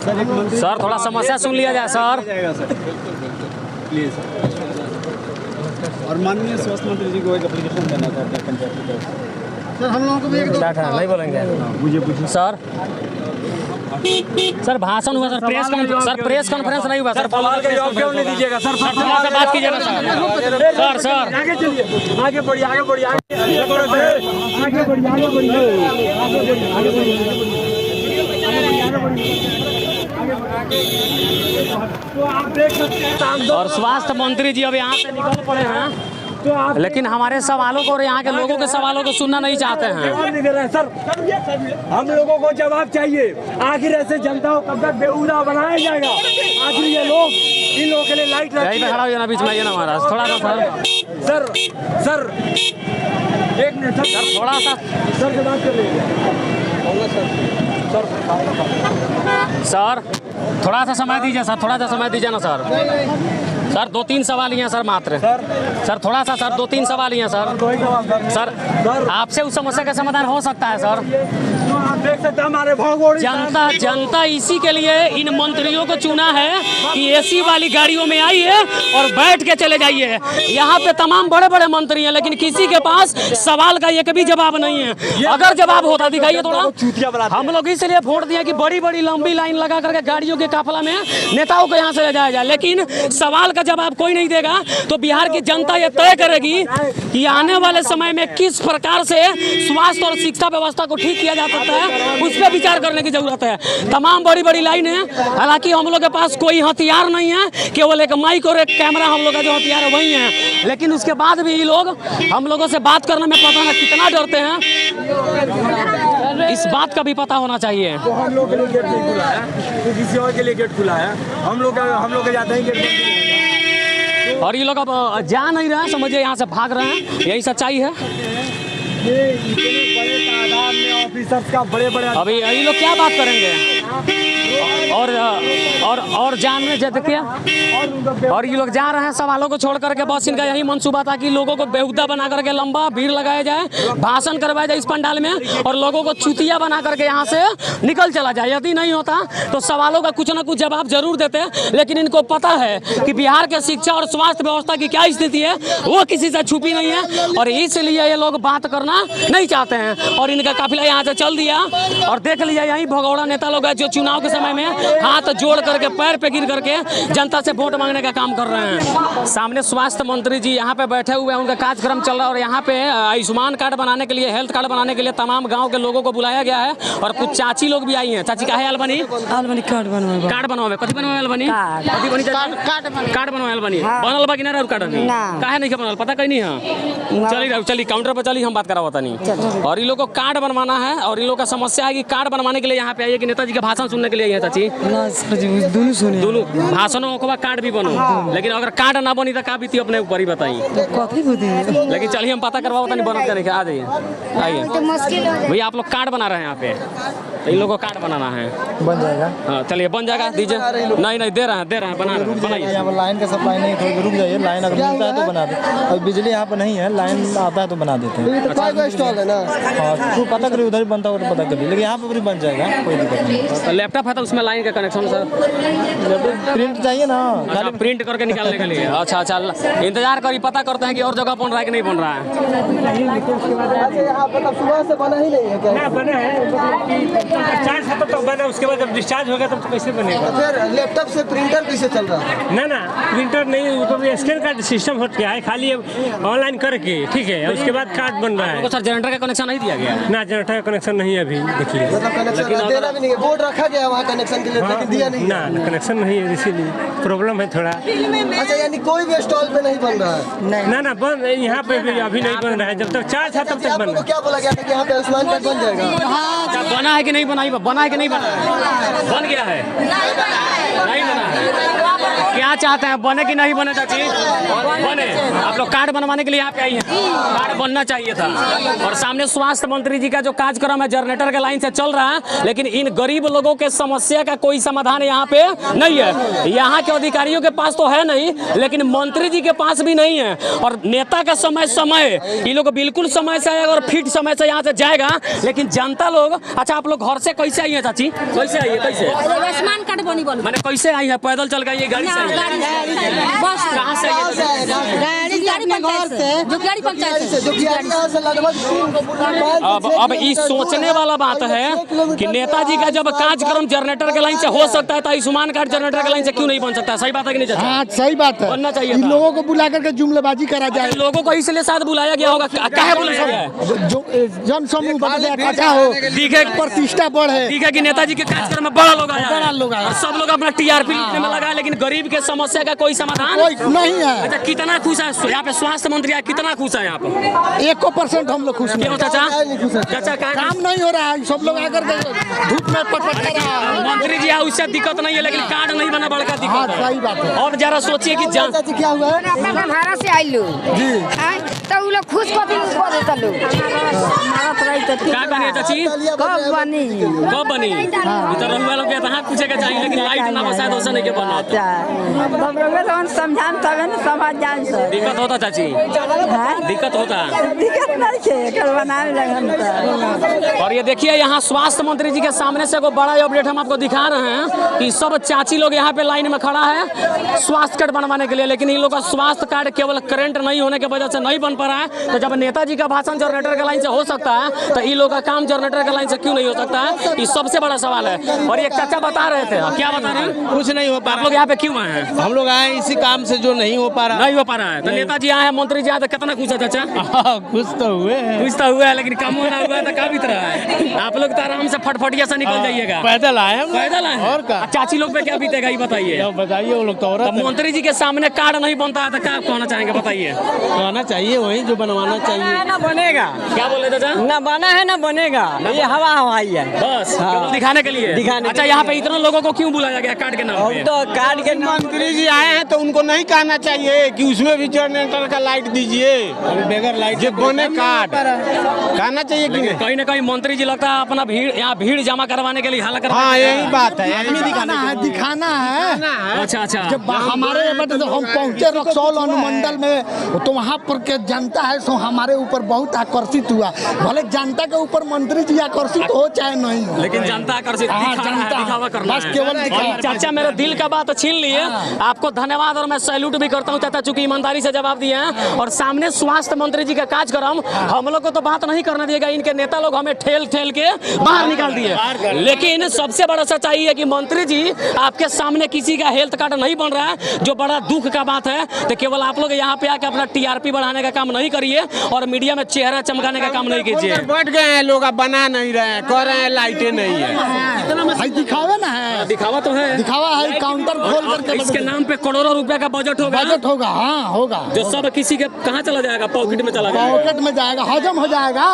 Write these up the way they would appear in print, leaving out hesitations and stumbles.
Sir थोड़ा समस्या सुन लिया जाए सर। प्लीज। और माननीय स्वास्थ्य मंत्री जी को एक एप्लीकेशन देना चाहते हैं पंचायत की तरफ से। सर हम लोगों को भी एक नहीं बोलेंगे मुझे सर। सर भाषण हुआ सर, प्रेस कॉन्फ्रेंस नहीं हुआ सर। सवाल का जवाब क्यों नहीं दीजिएगा सर? थोड़ा सा बात कीजिए ना सर। सर आगे चलिए, आगे बढ़िए, आगे बढ़िए, और स्वास्थ्य मंत्री जी अभी यहाँ से निकल पड़े हैं, लेकिन हमारे सवालों को और यहाँ के लोगों के सवालों को सुनना नहीं चाहते हैं। जवाब नहीं दे रहे हैं सर। हम लोगों को जवाब चाहिए। आखिर ऐसे जनता को कब तक बेहुदा बनाया जाएगा? आखिर ये लोग, इन लोगों के लिए लाइट यहीं पे खड़ा हो जाना बीच में, ये ना महाराज थोड़ा सा सर। सर एक मिनट सर, थोड़ा सा सर से बात कर लीजिए सर, थोड़ा सा समय दीजिए सर, थोड़ा सा समय दीजिए ना सर। सर 2-3 सवाल ही हैं सर मात्र। सर थोड़ा सा सर 2-3 सवाल ही हैं सर। सर आपसे उस समस्या का समाधान हो सकता है सर। आप देख सकते हैं हमारे जनता इसी के लिए इन मंत्रियों को चुना है कि एसी वाली गाड़ियों में आइए और बैठ के चले जाइए। यहाँ पे तमाम बड़े बड़े मंत्री हैं, लेकिन किसी के पास सवाल का एक भी जवाब नहीं है। अगर जवाब होता दिखाइए थोड़ा। हम लोग इसलिए वोट दिए कि बड़ी बड़ी लंबी लाइन लगा करके गाड़ियों के काफिला में नेताओं को यहाँ से ले जाया जाए, लेकिन सवाल का जवाब कोई नहीं देगा। तो बिहार की जनता ये तय करेगी कि आने वाले समय में किस प्रकार से स्वास्थ्य और शिक्षा व्यवस्था को ठीक किया जा सकता है, उस पर विचार करने की जरूरत है। तमाम बड़ी बड़ी लाइन है, हालांकि हम लोग के पास कोई हथियार नहीं है, केवल एक माइक और एक कैमरा हम लोग का जो हथियार है वही है, लेकिन उसके बाद भी ये लोग हम लोगों से बात करने में पता नहीं कितना डरते हैं, इस बात का भी पता होना चाहिए। तो हम लोग के लिए गेट नहीं खुला है, तो किसी और के लिए गेट खुला है। हम लोग जाते हैं गेट, और ये लोग अब जा नहीं रहे हैं, समझिए यहाँ से भाग रहे हैं, यही सच्चाई है। ये इतने बड़े तादाद में ऑफिसर्स का बड़े अभी ये लोग क्या बात करेंगे? और जानने देखिए, और ये लोग जा रहे हैं सवालों को छोड़ करके। बस इनका यही मंसूबा था कि लोगों को बेहुदा बना करके लंबा भीड़ लगाया जाए, भाषण करवाया जाए इस पंडाल में, और लोगों को चुतिया बना करके यहाँ से निकल चला जाए। यदि नहीं होता तो सवालों का कुछ ना कुछ जवाब जरूर देते, लेकिन इनको पता है कि बिहार के शिक्षा और स्वास्थ्य व्यवस्था की क्या स्थिति है, वो किसी से छुपी नहीं है, और इसलिए ये लोग बात करना नहीं चाहते हैं। और इनका काफिला यहाँ से चल दिया, और देख लिया यही भगौड़ा नेता लोग है जो चुनाव के समय में हाथ जोड़ करके पैर पे गिर करके जनता से वोट मांगने का काम कर रहे हैं। सामने स्वास्थ्य मंत्री जी यहाँ पे बैठे हुए हैं, उनका कार्यक्रम चल रहा है, और यहाँ पे आयुष्मान कार्ड बनाने के लिए, हेल्थ कार्ड बनाने के लिए तमाम गाँव के लोगों को बुलाया गया है, और कुछ चाची लोग भी आई हैं। चाची का है अलबनी कार्ड बनवावे, कथी बनवावे अलबनी, कार्ड बनवावे अलबनी बनल बा कि ना कार्ड नहीं काहे नहीं बनल पता कहीं नहीं है। चली काउंटर पर चली, हम बात करा होता नहीं। और इन लोग को कार्ड बनवाना है, और इन लोग का समस्या है कि कार्ड बनवाने के लिए यहाँ पे आइए कि नेताजी का भाषण सुनने के लिए है। चाची दोनों भाषणों के बाद कार्ड भी बनो, लेकिन अगर कार्ड ना बनी तो का बीती अपने ऊपर ही बताइए। लेकिन चलिए हम पता करवाओ, नहीं बनत करने आ जाइए, आइए भैया। आप लोग कार्ड बना रहे हैं यहाँ पे, तो इन लोगों को कार्ड बनाना है, बन जाएगा। हाँ चलिए बन जाएगा, दीजिए। नहीं दे रहे हैं बनाइए। यहाँ पर लाइन का सप्लाई नहीं, थोड़ी रुक जाइए, लाइन अगर मिलता है तो बना दे। और बिजली यहाँ पर नहीं है, लाइन आता है तो बना देते हैं। स्टॉल है ना, हाँ तो पता करिए, उधर ही बनता हो तो पता करिए, लेकिन यहाँ पर भी बन जाएगा, कोई दिक्कत नहीं। लैपटॉप है तो उसमें लाइन का कनेक्शन सर, प्रिंट चाहिए ना, खाली प्रिंट करके निकालने के लिए। अच्छा इंतजार करिए, पता करते हैं कि और जगह बन रहा है कि नहीं बन रहा है। सुबह से बना ही नहीं है क्या? बना है, चार्ज खत्म तो बना, उसके बाद जब डिस्चार्ज होगा तब तो कैसे बनेगा? फिर लैपटॉप से प्रिंटर कैसे चल रहा है? ना प्रिंटर नहीं, वो तो स्कैन का सिस्टम हो गया है, खाली ऑनलाइन करके, ठीक है, उसके बाद कार्ड बन रहा है। सर जनरेटर का कनेक्शन नहीं दिया गया ना, जनरेटर का कनेक्शन नहीं है अभी, देखिए। कनेक्शन देना भी नहीं है, बोर्ड रखा गया वहाँ कनेक्शन के लिए, लेकिन दिया नहीं ना, कनेक्शन नहीं है, इसीलिए प्रॉब्लम है थोड़ा। अच्छा यानी कोई भी स्टॉल पे नहीं बन रहा है? ना बन, यहाँ पे भी अभी नहीं बन रहा है, जब तक चार्ज है तब तक बन रहा है। क्या बोला गया था कि यहाँ पे आयुष्मान कार्ड बन जाएगा? बना है कि नहीं बना है कि नहीं बना है? बन गया है, नहीं बना है। क्या चाहते हैं, बने कि नहीं बने चाची? बने। आप लोग कार्ड बनवाने के लिए यहाँ पे आई हैं, कार्ड बनना चाहिए था। और सामने स्वास्थ्य मंत्री जी का जो कार्यक्रम है जनरेटर के लाइन से चल रहा है, लेकिन इन गरीब लोगों के समस्या का कोई समाधान यहाँ पे नहीं है। यहाँ के अधिकारियों के पास तो है नहीं, लेकिन मंत्री जी के पास भी नहीं है। और नेता का समय ये लोग बिल्कुल समय से आएगा और फिट समय से यहाँ से जाएगा, लेकिन जनता लोग। अच्छा, आप लोग घर से कैसे आई है चाची? कैसे आई है? कैसे आयुष्मान कार्ड बनी बोल मैंने कैसे आई है? पैदल चल गई? गाड़ी से आई है? बस कहाँ से आई है? गाड़ी घर से जो गाड़ी पंचायत से जो अब इस सोचने वाला बात है कि नेताजी का जब कार्यक्रम जनरेटर के लाइन से हो सकता है तो आयुष्मान कार्ड जनरेटर के लाइन से क्यों नहीं बन सकता? सही बात है कि नहीं? हाँ सही बात है, बनना चाहिए इन था। लोगों को बुला करके जुमलेबाजी करा जाए। लोगों को इसलिए साथ बुलाया गया होगा, क्या बुलाया गया है? जो जन समूह बढ़े, इकट्ठा हो, दिखे प्रतिष्ठा बढ़े, दिखे कि नेताजी के कार्यक्रम में बड़ा लोग आया है। बड़ा लोग आया। और सब लोग अपना टीआरपी लिखने में लगा है, लेकिन गरीब के समस्या का कोई समाधान कोई नहीं है। अच्छा, कितना खुश है यहाँ पे स्वास्थ्य मंत्री आया? कितना खुश है यहाँ पे? 1% हम लोग खुश नहीं। क्यों चाचा? चाचा काम नहीं हो रहा है, सब लोग आकर के धूप में पटपट कर रहा है। मंत्री जी उससे दिक्कत नहीं है, लेकिन कार्ड नहीं बना बड़का हाँ दिक्कत है। सही बात है। और जरा सोचिए कि क्या हुआ है? अपना भाड़ा से आइलू जी तो उ लोग खुश कथी को देता लोग मारत रही तो क्या बनी चाची? कब बनी कब बनी? इधर रहुआ लोग के तहाँ पूछे के चाहिए, लेकिन लाइट ना बसाए तो नहीं के बना। तब लोग तो समझान तबे न समझ जान से दिक्कत होता चाची? दिक्कत होता? दिक्कत नहीं है कल बनाने लगन तो। और ये देखिए यहाँ स्वास्थ्य मंत्री जी के सामने से को बड़ा अपडेट हम आपको दिखा रहे हैं कि सब चाची लोग यहाँ पे लाइन में खड़ा है स्वास्थ्य कार्ड बनवाने के लिए, लेकिन इन लोग का स्वास्थ्य कार्ड केवल करंट नहीं होने की वजह से नहीं बन पा रहा है। तो जब नेताजी का भाषण जनरेटर के लाइन से हो सकता है तो इन लोग का काम जनरेटर के लाइन से क्यों नहीं हो सकता है? ये सबसे बड़ा सवाल है। और एक चाचा बता रहे थे, क्या बता रहे हैं? कुछ नहीं हो पा आप लोग यहाँ पे क्यों आए हैं? हम लोग आए इसी काम से जो नहीं हो पा रहा। नहीं हो पा रहा है तो नेताजी आए हैं, मंत्री जी आए तो कितना खुश है चाचा? कुछ तो हुए हैं। कुछ तो हुआ है, लेकिन कम होना हुआ तो क्या बीत रहा है? आप लोग तो आराम से फटफटिया से निकल जाइएगा। पैदल आए हम। पैदल आए और क्या? चाची लोग पे क्या बीतेगा ये बताइए। बताइए, वो लोग तो औरत तो मंत्री जी के सामने कार्ड नहीं बनता है तो क्या कहना चाहेंगे बताइए? आना चाहिए वही जो बनवाना चाहिए। ना बनेगा, क्या बोले चाचा? ना बना है ना बनेगा, ये हवा हवाई है बस केवल दिखाने के लिए। दिखाने अच्छा, यहाँ पे इतने लोगों को क्यों बुलाया गया कार्ड के नाम अब पे? तो कार्ड के मंत्री जी आए हैं तो उनको नहीं कहना चाहिए कि उसमें भी जनरेटर का लाइट दीजिए, बगैर लाइट जो बने कार्ड कहना चाहिए कि नहीं? कहीं ना कहीं मंत्री जी लगता है अपना भीड़ यहाँ भीड़ जमा करवाने के लिए हाला करवाने हाँ के लिए। यही बात है, यही दिखाना है। अच्छा अच्छा। जब हमारे मतलब हम पहुंचे रक्सौल अनुमंडल में तो वहाँ पर के जनता है सो हमारे ऊपर बहुत आकर्षित हुआ। भले जनता के ऊपर मंत्री जी आकर्षित हो चाहे नहीं हो, लेकिन जनता आकर्षित दिखावा करना बस है। केवल दिखावा। और चाचा मेरे दिल का बात छीन लिए, आपको धन्यवाद और मैं सैल्यूट भी करता हूँ चाचा, चूंकि ईमानदारी से जवाब दिए हैं। और सामने स्वास्थ्य मंत्री जी का कार्यक्रम, हम लोग को तो बात नहीं करने दिएगा, इनके नेता लोग हमें ठेल ठेल के बाहर निकाल दिए। लेकिन सबसे बड़ा सच्चाई है कि मंत्री जी आपके सामने किसी का हेल्थ कार्ड नहीं बन रहा है, जो बड़ा दुख का बात है। तो केवल आप लोग यहाँ पे आके अपना टीआरपी बढ़ाने का काम नहीं करिए और मीडिया में चेहरा चमकाने का काम नहीं कीजिए। बैठ गए हैं लोग, अब बना नहीं रहे हैं, कह रहे हैं लाइटें नहीं है। भाई दिखावा ना है, दिखावा तो है, दिखावा है। काउंटर खोल करके इसके नाम पे करोड़ों रुपए का बजट होगा। बजट होगा, हाँ होगा, जो सब किसी के कहाँ चला जाएगा? पॉकेट में चला जाएगा। पॉकेट में जाएगा, हजम हो जाएगा,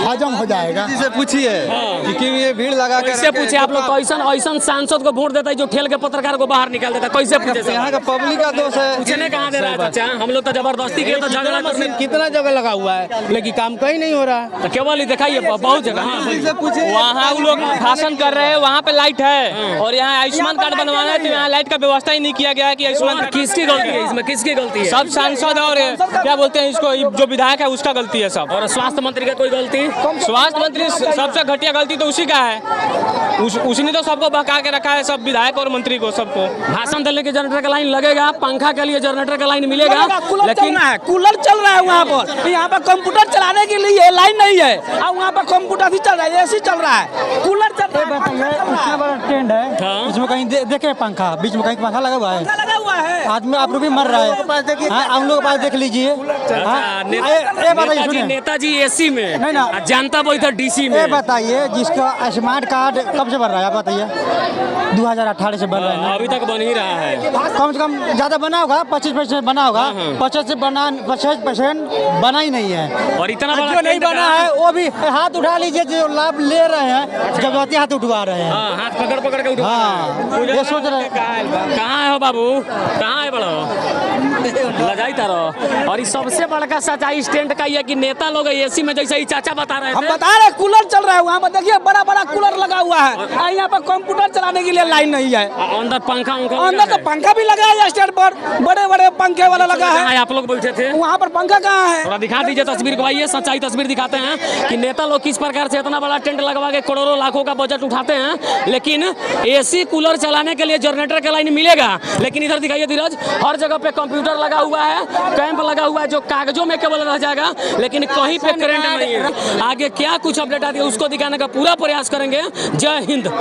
हजम हो जाएगा। से पूछिए कि ये भीड़ लगा कर कैसे पूछे आप लोग? ऐसा सांसद को वोट देता है जो ठेल के पत्रकार को बाहर निकाल देता है, कैसे पूछे? यहाँ का पब्लिक का दोष है। पूछने कहाँ दे रहा है चाचा? हम लोग तो जबरदस्ती किए तो झगड़ा करने। कितना जगह लगा हुआ है लेकिन काम कहीं नहीं हो रहा है। तो केवल ही दिखाइए बहुत जगह। वहाँ वो लोग भाषण कर रहे हैं, वहाँ पे लाइट है और यहाँ आयुष्मान कार्ड बनवाना है तो यहाँ लाइट का व्यवस्था ही नहीं किया गया है कि आयुष्मान। किसकी गलती है इसमें? किसकी गलती है? सब सांसद और क्या बोलते हैं इसको, जो विधायक है उसका गलती है सब। और स्वास्थ्य मंत्री का कोई गलती? स्वास्थ्य मंत्री सबसे घटिया गलती तो उसी का है, उसने तो सबको बहका के रखा है, सब विधायक और मंत्री को सबको। भाषण देने के जनरेटर का लाइन लगेगा, पंखा के लिए जनरेटर का लाइन मिलेगा, लेकिन कूलर चल रहा है वहाँ पर, यहाँ पर कंप्यूटर चलाने के लिए लाइन नहीं है और वहाँ पर कंप्यूटर भी चल रहा है, एसी चल रहा है, कूलर चल रहा है। इतना बड़ा टेंट है, इसमें कहीं देखे पंखा, बीच में कहीं पंखा लगा हुआ है, आदमी आप लोग भी मर रहा है। हम लोग पास देख लीजिए। नेताजी एसी में नहीं ना, जनता वो इधर डीसी में। ये बताइए जिसका स्मार्ट कार्ड कब से बन रहा है, आप बताइए? 2018 से बन रहा है ना? अभी तक बन ही रहा है। कम से कम ज्यादा बना होगा, 25% बना होगा, 25% बना ही नहीं है। और इतना बड़ा जो नहीं बना है वो भी हाथ उठा लीजिए, जो लाभ ले रहे हैं जबरदस्ती हाथ उठवा रहे हैं। हाथ पकड़ पकड़ के उठा। हाँ, ये सोच रहे हैं कहाँ है हो बाबू? कहाँ है बड़ो लजाई तारो। और सबसे बड़का सच्चाई स्टैंड का ये कि नेता लोग एसी में जैसे ही चाचा बता रहे हम थे, बता रहे कूलर चल रहा है वहाँ पर, देखिए बड़ा बड़ा कूलर लगा हुआ है। यहाँ पर कंप्यूटर चलाने के लिए लाइन नहीं है। अंदर पंखा अंदर तो पंखा भी लगा है स्टैंड पर, बड़े बड़े पंखे वाला लगा है। आप लोग बैठे थे वहाँ पर पंखा कहाँ है? थोड़ा दिखा दीजिए तस्वीर को भाई, ये सच्चाई तस्वीर दिखाते हैं कि नेता लोग किस प्रकार से इतना बड़ा टेंट लगवा के करोड़ों लाखों का बजट उठाते हैं, लेकिन एसी कूलर चलाने के लिए जनरेटर का लाइन मिलेगा। लेकिन इधर दिखाइए धीरज, हर जगह पे कंप्यूटर लगा हुआ है, कैंप लगा हुआ है जो कागजों में केवल रह जाएगा, लेकिन कहीं पे करंट नहीं है। आगे क्या कुछ अपडेट आती है उसको दिखाने का पूरा प्रयास करेंगे। जय हिंद।